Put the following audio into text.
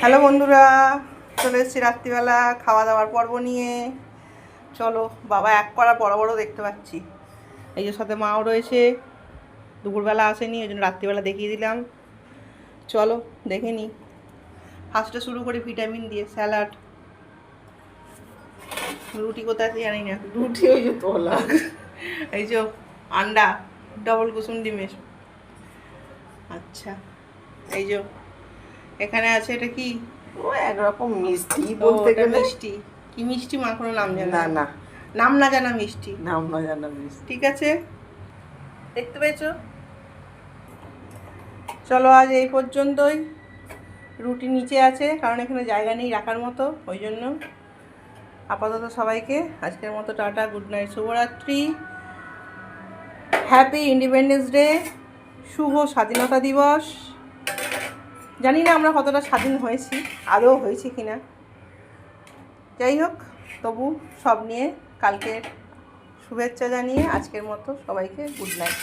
Hello বন্ধুরা, চলে এসেছি রাত্রিবেলা খাওয়া দাওয়ার পর্ব নিয়ে। চলো, বাবা এক কড়া বড় বড় দেখতে পাচ্ছি। এই যে সাথে মাও রয়েছে, দুপুরবেলা আসেনি, ওই জন্য রাত্রিবেলা দেখিয়ে দিলাম। চলো দেখে নিই। ফার্স্টে শুরু করি ভিটামিন দিয়ে, স্যালাড। রুটি কোথায় আছে জানি না, রুটি ওই যে তোলা। এই যে আন্ডা, ডবল কুসুম ডিমের। আচ্ছা, এই যে এখানে আছে, এটা কি? ও একরকম মিষ্টি ও, বলতে এটা গেলে। মিষ্টি। কি মিষ্টি? মা কোনো নাম জানে না না, নাম না জানা মিষ্টি। নাম না জানা মিষ্টি। ঠিক আছে, দেখতে পেয়েছো? চলো আজ এই পর্যন্তই। রুটি নিচে আছে কারণ এখানে জায়গা নেই রাখার মতো, ওই জন্য। আপাতত সবাইকে আজকের মতো টাটা, গুড নাইট, শুভরাত্রি, হ্যাপি ইন্ডিপেন্ডেন্স ডে, শুভ স্বাধীনতা দিবস। জানি না আমরা কতটা স্বাধীন হয়েছি, আদৌ হয়েছি কিনা। যাই হোক, তবু সব নিয়ে কালকে শুভেচ্ছা জানিয়ে আজকের মতো সবাইকে গুড নাইট।